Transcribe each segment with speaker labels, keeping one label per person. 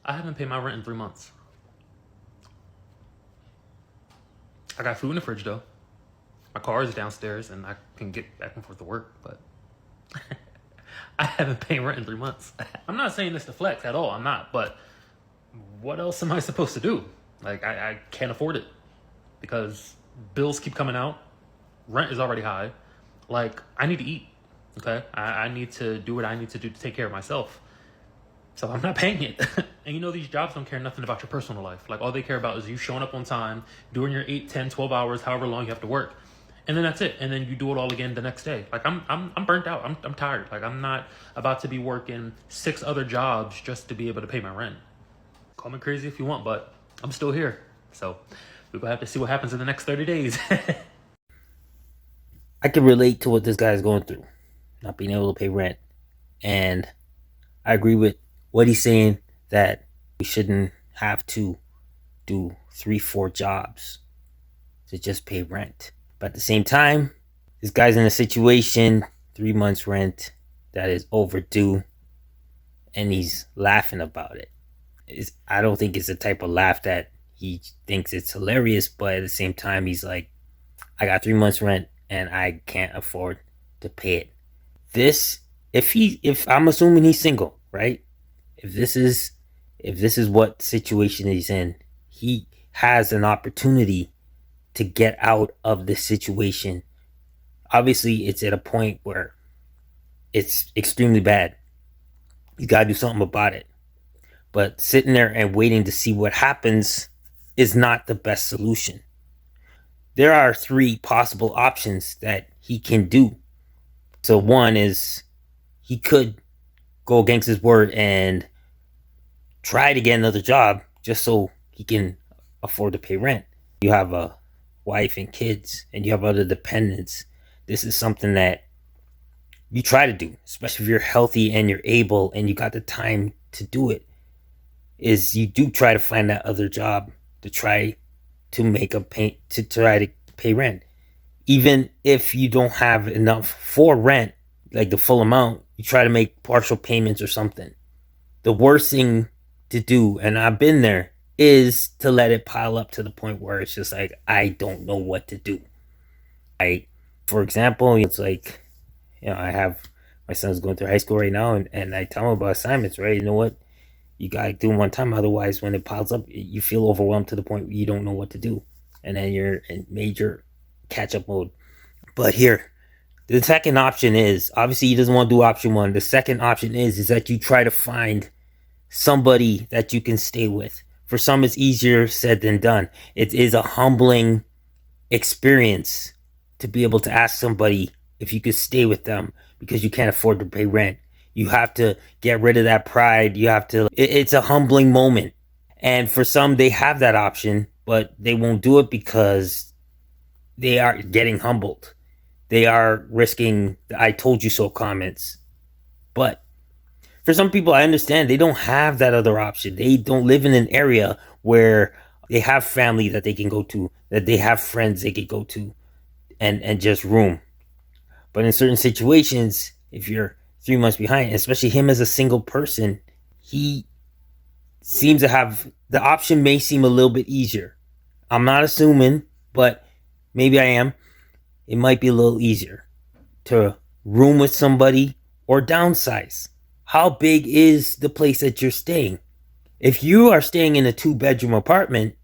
Speaker 1: I haven't paid my rent in 3 months. I got food in the fridge though. My car is downstairs and I can get back and forth to work, but I haven't paid rent in 3 months. I'm not saying this to flex at all. I'm not, but what else am I supposed to do? Like, I can't afford it because bills keep coming out. Rent is already high. Like, I need to eat. Okay. I need to do what I need to do to take care of myself. So I'm not paying it. And you know, these jobs don't care nothing about your personal life. Like, all they care about is you showing up on time, doing your 8, 10, 12 hours, however long you have to work. And then that's it. And then you do it all again the next day. Like, I'm burnt out. I'm tired. Like, I'm not about to be working 6 other jobs just to be able to pay my rent. Call me crazy if you want, but I'm still here. So we're going to have to see what happens in the next 30 days.
Speaker 2: I can relate to what this guy is going through, not being able to pay rent. And I agree with what he's saying that we shouldn't have to do 3, 4 jobs to just pay rent. But at the same time, this guy's in a situation, 3 months rent that is overdue, and he's laughing about it. I don't think it's the type of laugh that he thinks it's hilarious, but at the same time, he's like, I got 3 months rent and I can't afford to pay it. This, if I'm assuming he's single, right? If this is what situation he's in, he has an opportunity to get out of this situation. Obviously, it's at a point where it's extremely bad. You got to do something about it. But sitting there and waiting to see what happens is not the best solution. There are 3 possible options that he can do. So one is he could go against his word and try to get another job just so he can afford to pay rent. You have a wife and kids and you have other dependents. This is something that you try to do, especially if you're healthy and you're able and you got the time to do it, is you do try to find that other job to try to make a pay, to try to pay rent. Even if you don't have enough for rent, like the full amount, you try to make partial payments or something. The worst thing to do, and I've been there, is to let it pile up to the point where it's just like, I don't know what to do. For example, it's like, I have my son's going through high school right now, and I tell him about assignments, right? You know what? You got to do them one time. Otherwise, when it piles up, you feel overwhelmed to the point where you don't know what to do. And then you're in major catch up mode. But here, the second option is, obviously he doesn't want to do option 1. The second option is that you try to find somebody that you can stay with. For some, it's easier said than done. It is a humbling experience to be able to ask somebody if you could stay with them because you can't afford to pay rent. You have to get rid of that pride. It's a humbling moment. And for some, they have that option, but they won't do it because they are getting humbled. They are risking the I told you so comments. But for some people, I understand they don't have that other option. They don't live in an area where they have family that they can go to, that they have friends they can go to and just room. But in certain situations, if you're 3 months behind, especially him as a single person, he seems to have the option may seem a little bit easier. I'm not assuming, but maybe I am. It might be a little easier to room with somebody or downsize. How big is the place that you're staying? If you are staying in a 2-bedroom apartment,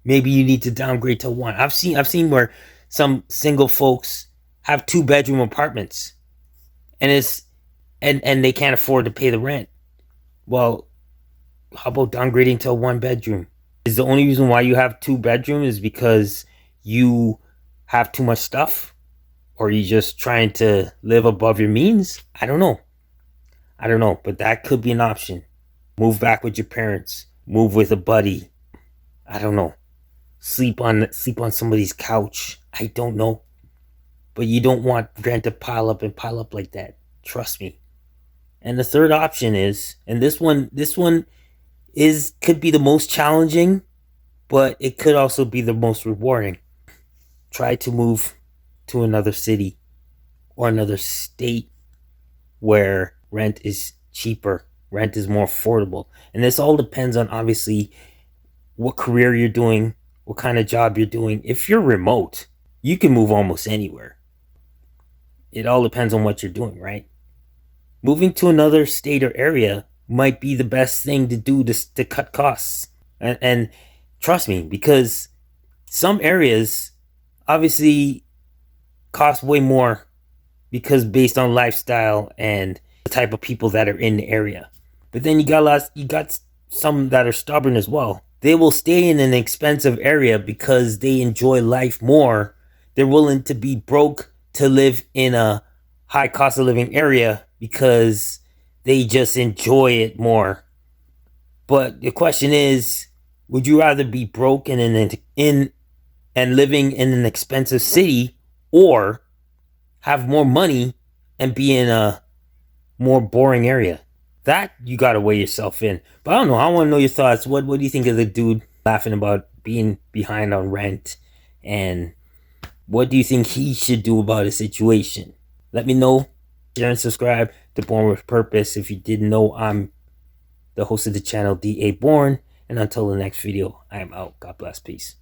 Speaker 2: maybe you need to downgrade to 1. I've seen where some single folks have 2-bedroom apartments and they can't afford to pay the rent. Well, how about downgrading to a 1-bedroom? Is the only reason why you have 2 bedrooms is because you have too much stuff? Or are you just trying to live above your means? I don't know, but that could be an option. Move back with your parents. Move with a buddy. I don't know. Sleep on somebody's couch. I don't know. But you don't want rent to pile up like that. Trust me. And the third option is, and this one could be the most challenging, but it could also be the most rewarding. Try to move to another city or another state where rent is cheaper rent is more affordable. And this all depends on obviously what career you're doing, what kind of job you're doing. If you're remote, you can move almost anywhere. It all depends on what you're doing, right? Moving to another state or area might be the best thing to do to cut costs. And trust me, because some areas obviously cost way more because based on lifestyle and the type of people that are in the area. But then you got some that are stubborn as well. They will stay in an expensive area because they enjoy life more. They're willing to be broke to live in a high cost of living area because they just enjoy it more. But the question is, would you rather be broke in and living in an expensive city, or have more money and be in a more boring area? That you gotta weigh yourself in. But I don't know. I want to know your thoughts. What do you think of the dude laughing about being behind on rent, and what do you think he should do about his situation? Let me know. Share and subscribe to Born with Purpose. If you didn't know, I'm the host of the channel, D.A. Bourne. And until the next video, I am out. God bless. Peace.